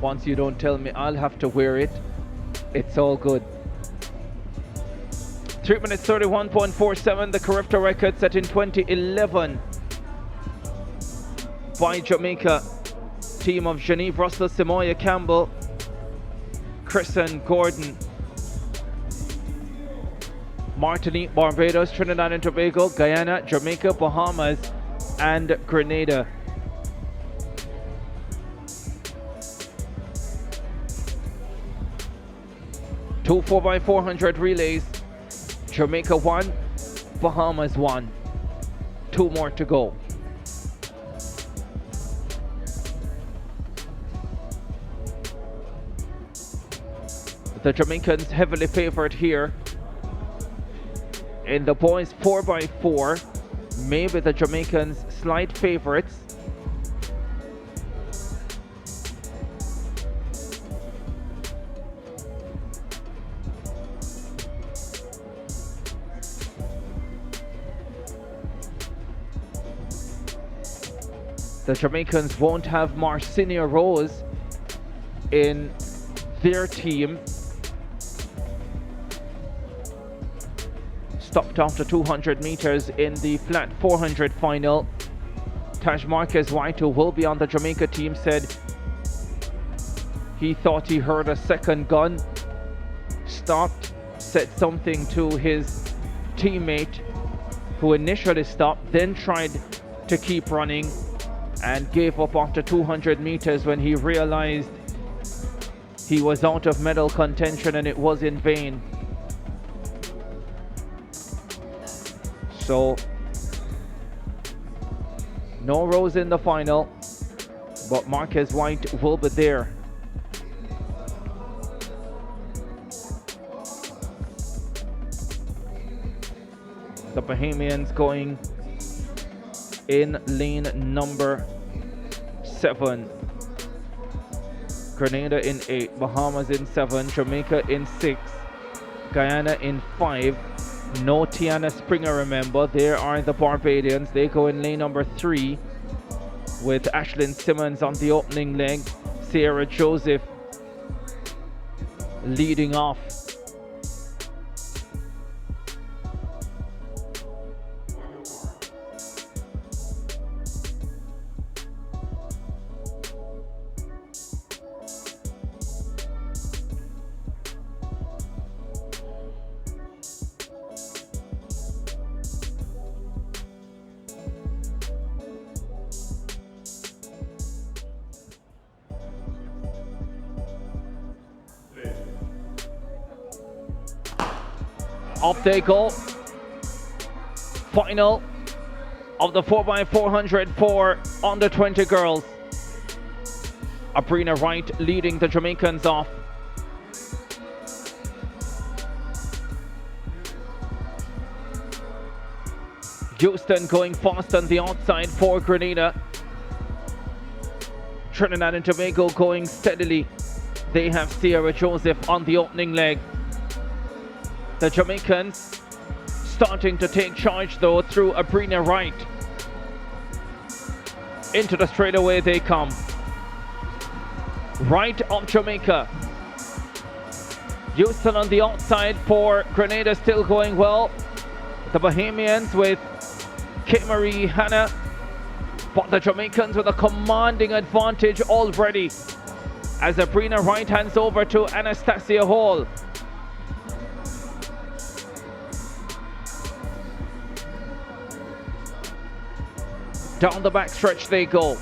Once you don't tell me I'll have to wear it, it's all good. 3 minutes 31.47, the Carifta record set in 2011 by Jamaica. Team of Genevieve Russell, Samoya Campbell, Kristen Gordon, Martinique, Barbados, Trinidad and Tobago, Guyana, Jamaica, Bahamas, and Grenada. Two 4x400 relays. Jamaica 1, Bahamas 1. 2 more to go. The Jamaicans heavily favored here. In the boys 4x4, maybe the Jamaicans slight favorites. The Jamaicans won't have Marcinia Rose in their team. Stopped after 200 meters in the flat 400 final. Taj Marquez White, who will be on the Jamaica team, said he thought he heard a second gun. Stopped, said something to his teammate who initially stopped, then tried to keep running and gave up after 200 meters when he realized he was out of medal contention and it was in vain. So, no Rose in the final, but Marquez White will be there. The Bahamians going in lane number 7. Grenada in 8, Bahamas in 7, Jamaica in 6, Guyana in 5. No Tiana Springer, remember. There are the Barbadians. They go in lane number 3 with Ashlyn Simmons on the opening leg. Sierra Joseph leading off. Up they go. Final of the 4x400 for under 20 girls. Abrina Wright leading the Jamaicans off. Houston going fast on the outside for Grenada. Trinidad and Tobago going steadily. They have Sierra Joseph on the opening leg. The Jamaicans starting to take charge though through Abrina Wright. Into the straightaway they come. Right of Jamaica. Houston on the outside for Grenada still going well. The Bahamians with K-Marie Hanna. But the Jamaicans with a commanding advantage already. As Abrina Wright hands over to Anastasia Hall. Down the back stretch they go.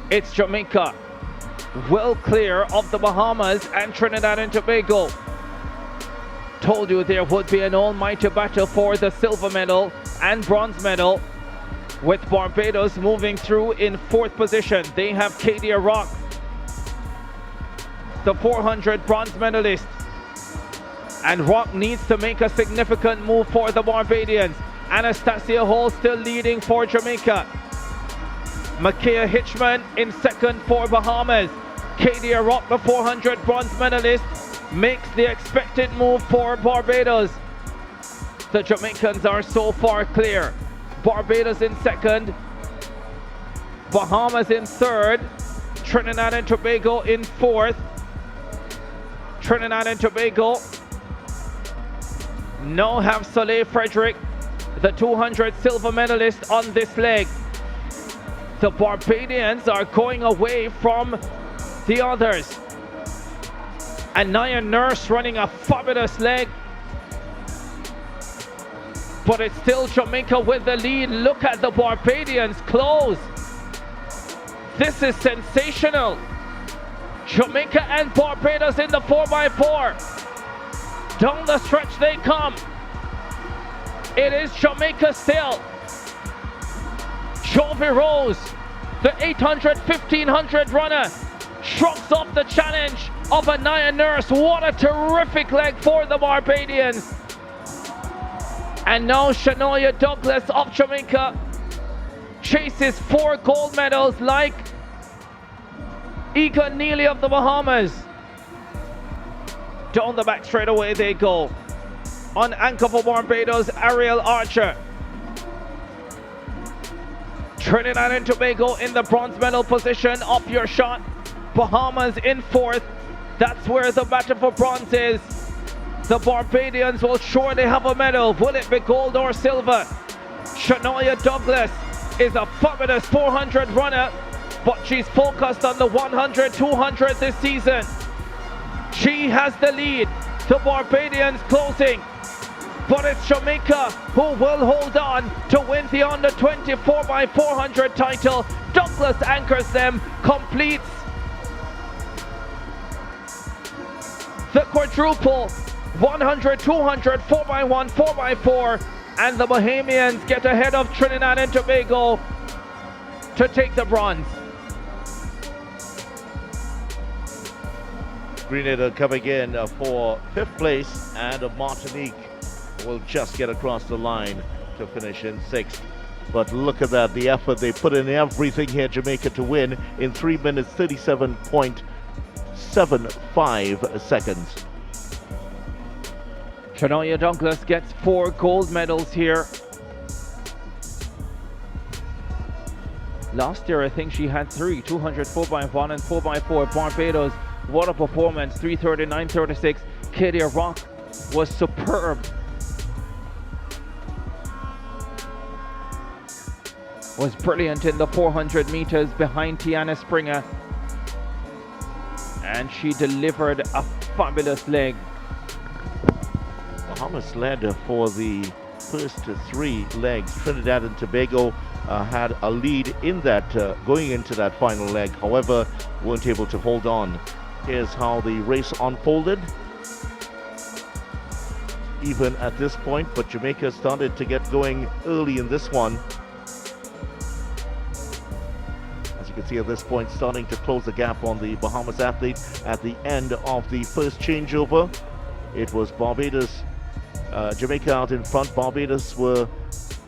It's Jamaica, well clear of the Bahamas and Trinidad and Tobago. Told you there would be an almighty battle for the silver medal and bronze medal, with Barbados moving through in 4th position. They have Kadia Rock, the 400 bronze medalist. And Rock needs to make a significant move for the Barbadians. Anastasia Hall still leading for Jamaica. Makaya Hitchman in 2nd for Bahamas. Kadia Rock, the 400 bronze medalist, makes the expected move for Barbados. The Jamaicans are so far clear. Barbados in 2nd. Bahamas in 3rd. Trinidad and Tobago in fourth. Trinidad and Tobago now have Soleil Frederick, the 200 silver medalist, on this leg. The Barbadians are going away from the others. Anaya Nurse running a fabulous leg. But it's still Jamaica with the lead. Look at the Barbadians close. This is sensational. Jamaica and Barbados in the 4x4. Down the stretch they come. It is Jamaica still. Jovi Rose, the 800, 1500 runner, shrugs off the challenge of Anaya Nurse. What a terrific leg for the Barbadians. And now Shania Douglas of Jamaica chases 4 gold medals like Ika Neely of the Bahamas. Down the back straight away they go. On anchor for Barbados, Ariel Archer. Trinidad and Tobago in the bronze medal position. Up your shot. Bahamas in fourth. That's where the battle for bronze is. The Barbadians will surely have a medal. Will it be gold or silver? Shania Douglas is a fabulous 400 runner, but she's focused on the 100, 200 this season. She has the lead. The Barbadians closing. But it's Jamaica who will hold on to win the under 24 by 400 title. Douglas anchors them, completes the quadruple 100, 200, 4x1, 4x4, and the Bahamians get ahead of Trinidad and Tobago to take the bronze. Grenada coming in for 5th place, and Martinique will just get across the line to finish in 6th. But look at that, the effort they put in everything here, Jamaica, to win in 3 minutes 37.75 seconds. Shania Douglas gets 4 gold medals here. Last year I think she had 3, 200 4x1 and 4x4. Barbados, what a performance, 339.36. Kadia Rock was superb. Was brilliant in the 400 meters behind Tiana Springer. And she delivered a fabulous leg. Bahamas led for the first 3 legs. Trinidad and Tobago had a lead in that going into that final leg, however weren't able to hold on. Here's how the race unfolded. Even at this point, but Jamaica started to get going early in this one. As you can see at this point, starting to close the gap on the Bahamas athlete at the end of the first changeover. It was Barbados, Jamaica out in front. Barbados were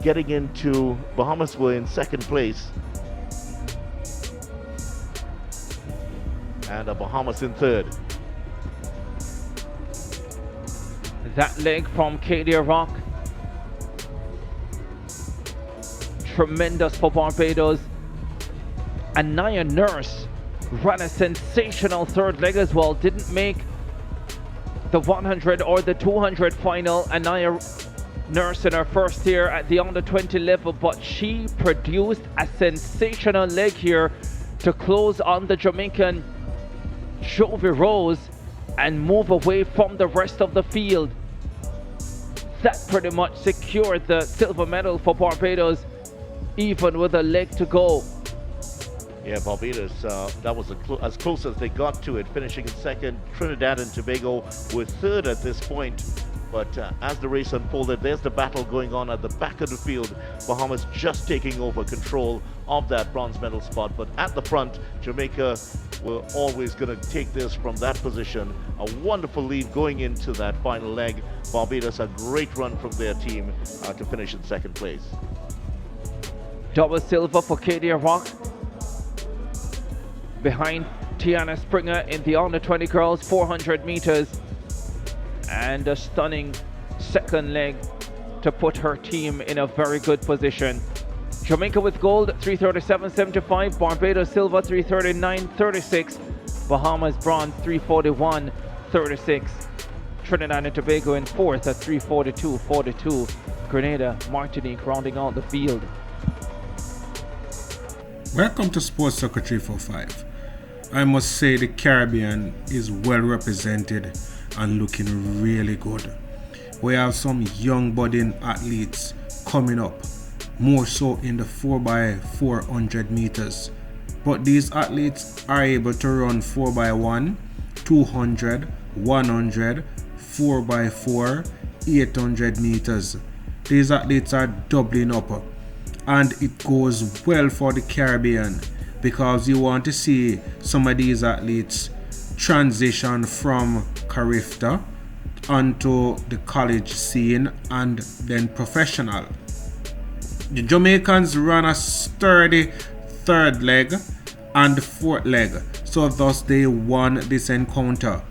getting into, Bahamas were in 2nd place. And Bahamas in 3rd. That leg from Kadia Rock. Tremendous for Barbados. Anaya Nurse ran a sensational 3rd leg as well. Didn't make the 100 or the 200 final. Anaya Nurse in her first year at the under 20 level, but she produced a sensational leg here to close on the Jamaican Jovi Rose and move away from the rest of the field. That pretty much secured the silver medal for Barbados, even with a leg to go. Yeah, Barbados, that was as close as they got to it, finishing in 2nd. Trinidad and Tobago were 3rd at this point. But as the race unfolded, there's the battle going on at the back of the field. Bahamas just taking over control of that bronze medal spot. But at the front, Jamaica were always going to take this from that position. A wonderful lead going into that final leg. Barbados, a great run from their team to finish in 2nd place. Double silver for Kadia Rock. Behind Tiana Springer in the under 20 girls 400 meters. And a stunning 2nd leg to put her team in a very good position. Jamaica with gold 337.75, Barbados silver 339.36, Bahamas bronze 341.36, Trinidad and Tobago in fourth at 342.42, Grenada, Martinique rounding out the field. Welcome to Sports Soccer 345. I must say the Caribbean is well represented and looking really good. We have some young budding athletes coming up, more so in the 4x400 meters. But these athletes are able to run 4x1, 200, 100, 4x4, 800 meters. These athletes are doubling up, and it goes well for the Caribbean because you want to see some of these athletes transition from Carifta onto the college scene and then professional. The Jamaicans ran a sturdy third leg and fourth leg, so thus they won this encounter.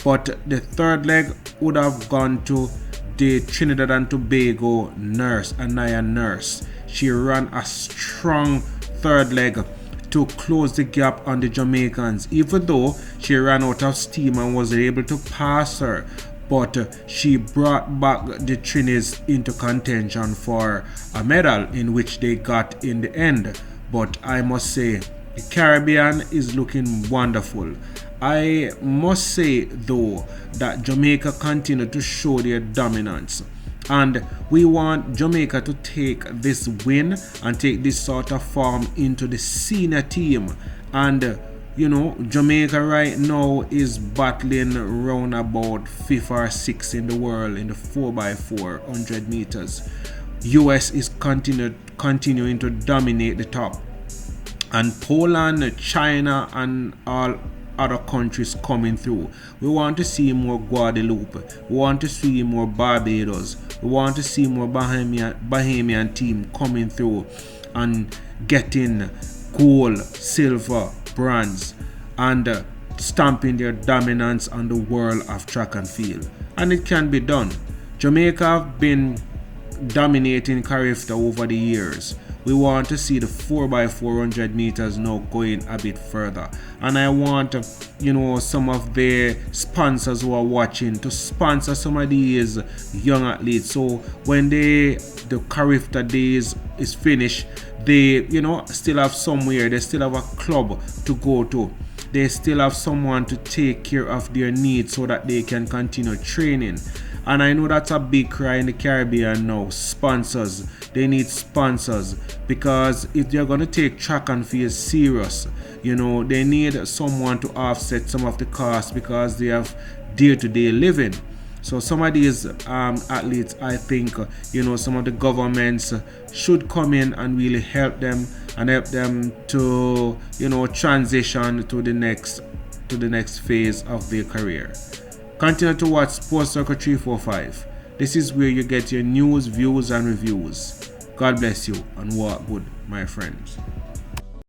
But the third leg would have gone to the Trinidad and Tobago nurse, Anaya Nurse. She ran a strong third leg to close the gap on the Jamaicans, even though she ran out of steam and was able to pass her. But she brought back the Trinis into contention for a medal, in which they got in the end. But I must say, the Caribbean is looking wonderful. I must say though that Jamaica continue to show their dominance, and we want Jamaica to take this win and take this sort of form into the senior team. And Jamaica right now is battling around about 5th or 6th in the world in the 4x400 meters. US is continuing to dominate the top, and Poland, China and all other countries coming through. We want to see more Guadeloupe, we want to see more Barbados, we want to see more Bahamian team coming through and getting gold, silver, bronze, and stamping their dominance on the world of track and field. And it can be done. Jamaica have been dominating Carifta over the years. We want to see the 4x400 meters now going a bit further. And I want, some of the sponsors who are watching to sponsor some of these young athletes. So when the Carifta days is finished, they, still have somewhere, they still have a club to go to. They still have someone to take care of their needs so that they can continue training. And I know that's a big cry in the Caribbean now. Sponsors. They need sponsors, because if they're going to take track and field serious, they need someone to offset some of the costs because they have day-to-day living. So some of these athletes, I think, some of the governments should come in and really help them to, transition to the next phase of their career. Continue to watch Sports Soccer 345. This is where you get your news, views and reviews. God bless you and walk good, my friends.